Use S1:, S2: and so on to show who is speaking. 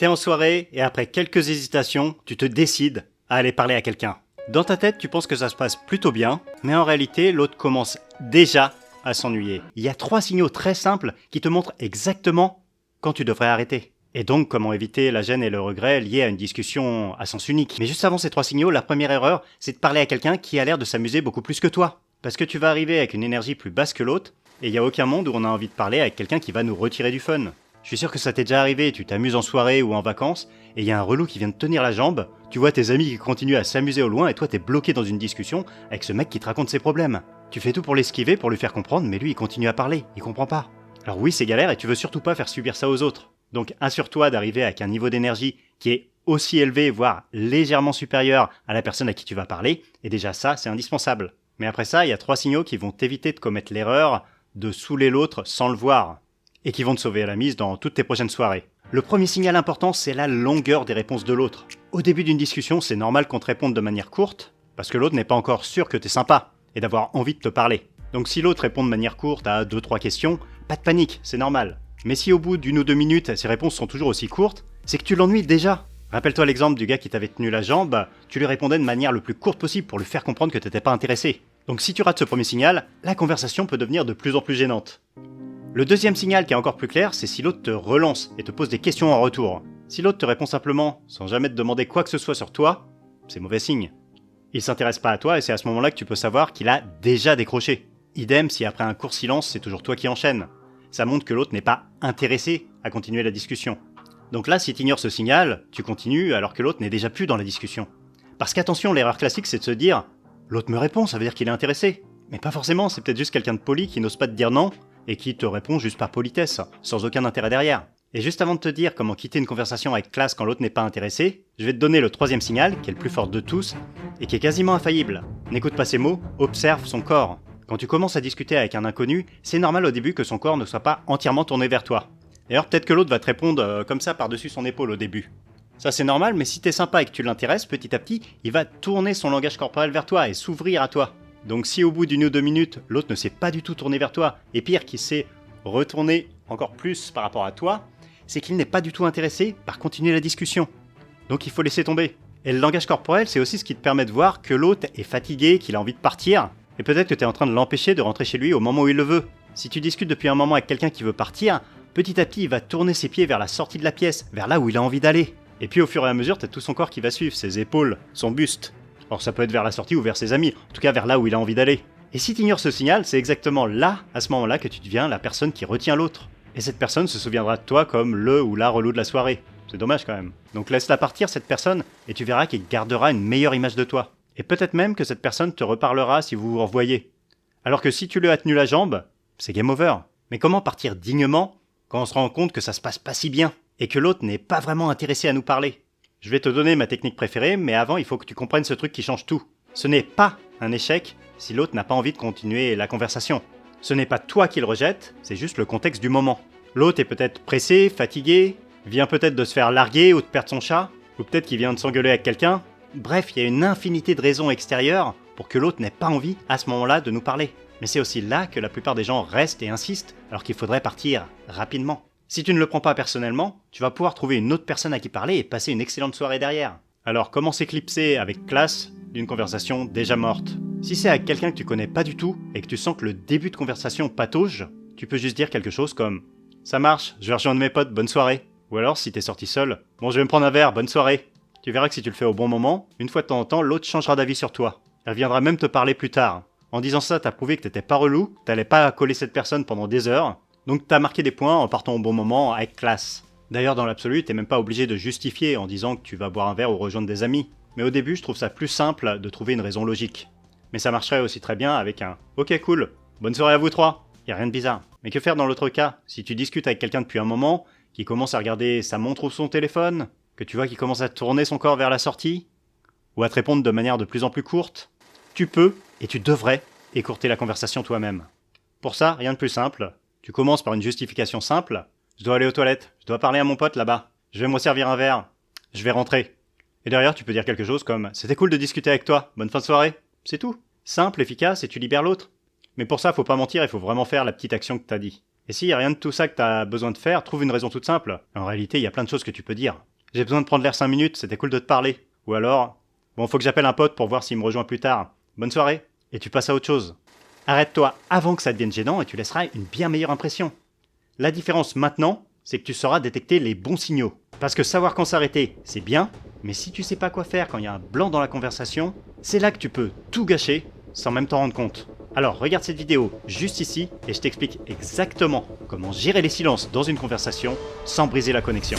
S1: T'es en soirée et après quelques hésitations, tu te décides à aller parler à quelqu'un. Dans ta tête, tu penses que ça se passe plutôt bien, mais en réalité, l'autre commence déjà à s'ennuyer. Il y a 3 signaux très simples qui te montrent exactement quand tu devrais arrêter. Et donc, comment éviter la gêne et le regret liés à une discussion à sens unique. Mais juste avant ces 3 signaux, la première erreur, c'est de parler à quelqu'un qui a l'air de s'amuser beaucoup plus que toi. Parce que tu vas arriver avec une énergie plus basse que l'autre, et il n'y a aucun monde où on a envie de parler avec quelqu'un qui va nous retirer du fun. Je suis sûr que ça t'est déjà arrivé, tu t'amuses en soirée ou en vacances, et il y a un relou qui vient de tenir la jambe, tu vois tes amis qui continuent à s'amuser au loin, et toi t'es bloqué dans une discussion avec ce mec qui te raconte ses problèmes. Tu fais tout pour l'esquiver, pour lui faire comprendre, mais lui il continue à parler, il comprend pas. Alors oui, c'est galère et tu veux surtout pas faire subir ça aux autres. Donc assure-toi d'arriver avec un niveau d'énergie qui est aussi élevé, voire légèrement supérieur à la personne à qui tu vas parler, et déjà ça, c'est indispensable. Mais après ça, il y a 3 signaux qui vont t'éviter de commettre l'erreur de saouler l'autre sans le voir, et qui vont te sauver la mise dans toutes tes prochaines soirées. Le premier signal important, c'est la longueur des réponses de l'autre. Au début d'une discussion, c'est normal qu'on te réponde de manière courte, parce que l'autre n'est pas encore sûr que t'es sympa, et d'avoir envie de te parler. Donc si l'autre répond de manière courte à 2-3 questions, pas de panique, c'est normal. Mais si au bout d'1 ou 2 minutes, ses réponses sont toujours aussi courtes, c'est que tu l'ennuies déjà. Rappelle-toi l'exemple du gars qui t'avait tenu la jambe, tu lui répondais de manière le plus courte possible pour lui faire comprendre que t'étais pas intéressé. Donc si tu rates ce premier signal, la conversation peut devenir de plus en plus gênante. Le deuxième signal qui est encore plus clair, c'est si l'autre te relance et te pose des questions en retour. Si l'autre te répond simplement, sans jamais te demander quoi que ce soit sur toi, c'est mauvais signe. Il s'intéresse pas à toi et c'est à ce moment-là que tu peux savoir qu'il a déjà décroché. Idem si après un court silence, c'est toujours toi qui enchaînes. Ça montre que l'autre n'est pas intéressé à continuer la discussion. Donc là, si tu ignores ce signal, tu continues alors que l'autre n'est déjà plus dans la discussion. Parce qu'attention, l'erreur classique c'est de se dire « l'autre me répond, ça veut dire qu'il est intéressé ». Mais pas forcément, c'est peut-être juste quelqu'un de poli qui n'ose pas te dire non et qui te répond juste par politesse, sans aucun intérêt derrière. Et juste avant de te dire comment quitter une conversation avec classe quand l'autre n'est pas intéressé, je vais te donner le 3e signal, qui est le plus fort de tous, et qui est quasiment infaillible. N'écoute pas ses mots, observe son corps. Quand tu commences à discuter avec un inconnu, c'est normal au début que son corps ne soit pas entièrement tourné vers toi. D'ailleurs, peut-être que l'autre va te répondre comme ça par-dessus son épaule au début. Ça c'est normal, mais si t'es sympa et que tu l'intéresses, petit à petit, il va tourner son langage corporel vers toi et s'ouvrir à toi. Donc si au bout d'1 ou 2 minutes, l'autre ne s'est pas du tout tourné vers toi, et pire qu'il s'est retourné encore plus par rapport à toi, c'est qu'il n'est pas du tout intéressé par continuer la discussion. Donc il faut laisser tomber. Et le langage corporel, c'est aussi ce qui te permet de voir que l'autre est fatigué, qu'il a envie de partir, et peut-être que tu es en train de l'empêcher de rentrer chez lui au moment où il le veut. Si tu discutes depuis un moment avec quelqu'un qui veut partir, petit à petit il va tourner ses pieds vers la sortie de la pièce, vers là où il a envie d'aller. Et puis au fur et à mesure, t'as tout son corps qui va suivre, ses épaules, son buste. Alors ça peut être vers la sortie ou vers ses amis, en tout cas vers là où il a envie d'aller. Et si tu ignores ce signal, c'est exactement là, à ce moment-là, que tu deviens la personne qui retient l'autre. Et cette personne se souviendra de toi comme le ou la relou de la soirée. C'est dommage quand même. Donc laisse-la partir cette personne, et tu verras qu'il gardera une meilleure image de toi. Et peut-être même que cette personne te reparlera si vous vous revoyez. Alors que si tu lui as tenu la jambe, c'est game over. Mais comment partir dignement quand on se rend compte que ça se passe pas si bien, et que l'autre n'est pas vraiment intéressé à nous parler? Je vais te donner ma technique préférée, mais avant il faut que tu comprennes ce truc qui change tout. Ce n'est pas un échec si l'autre n'a pas envie de continuer la conversation. Ce n'est pas toi qui le rejette, c'est juste le contexte du moment. L'autre est peut-être pressé, fatigué, vient peut-être de se faire larguer ou de perdre son chat, ou peut-être qu'il vient de s'engueuler avec quelqu'un. Bref, il y a une infinité de raisons extérieures pour que l'autre n'ait pas envie à ce moment-là de nous parler. Mais c'est aussi là que la plupart des gens restent et insistent alors qu'il faudrait partir rapidement. Si tu ne le prends pas personnellement, tu vas pouvoir trouver une autre personne à qui parler et passer une excellente soirée derrière. Alors comment s'éclipser avec classe d'une conversation déjà morte? Si c'est avec quelqu'un que tu connais pas du tout et que tu sens que le début de conversation patauge, tu peux juste dire quelque chose comme « Ça marche, je vais rejoindre mes potes, bonne soirée ». Ou alors si t'es sorti seul « Bon je vais me prendre un verre, bonne soirée ». Tu verras que si tu le fais au bon moment, une fois de temps en temps, l'autre changera d'avis sur toi. Elle viendra même te parler plus tard. En disant ça, t'as prouvé que t'étais pas relou, t'allais pas coller cette personne pendant des heures, donc t'as marqué des points en partant au bon moment avec classe. D'ailleurs, dans l'absolu, t'es même pas obligé de justifier en disant que tu vas boire un verre ou rejoindre des amis. Mais au début, je trouve ça plus simple de trouver une raison logique. Mais ça marcherait aussi très bien avec un « Ok cool, bonne soirée à vous trois ». Y a rien de bizarre. Mais que faire dans l'autre cas? Si tu discutes avec quelqu'un depuis un moment, qui commence à regarder sa montre ou son téléphone, que tu vois qu'il commence à tourner son corps vers la sortie, ou à te répondre de manière de plus en plus courte, tu peux, et tu devrais, écourter la conversation toi-même. Pour ça, rien de plus simple. Tu commences par une justification simple. Je dois aller aux toilettes, je dois parler à mon pote là-bas, je vais me servir un verre, je vais rentrer. Et derrière, tu peux dire quelque chose comme « C'était cool de discuter avec toi, bonne fin de soirée ». C'est tout. Simple, efficace, et tu libères l'autre. Mais pour ça, faut pas mentir, il faut vraiment faire la petite action que t'as dit. Et s'il y a rien de tout ça que t'as besoin de faire, trouve une raison toute simple. En réalité, il y a plein de choses que tu peux dire. J'ai besoin de prendre l'air 5 minutes, c'était cool de te parler. Ou alors, bon, faut que j'appelle un pote pour voir s'il me rejoint plus tard. Bonne soirée. Et tu passes à autre chose. Arrête-toi avant que ça devienne gênant et tu laisseras une bien meilleure impression. La différence maintenant, c'est que tu sauras détecter les bons signaux. Parce que savoir quand s'arrêter, c'est bien, mais si tu sais pas quoi faire quand il y a un blanc dans la conversation, c'est là que tu peux tout gâcher sans même t'en rendre compte. Alors regarde cette vidéo juste ici et je t'explique exactement comment gérer les silences dans une conversation sans briser la connexion.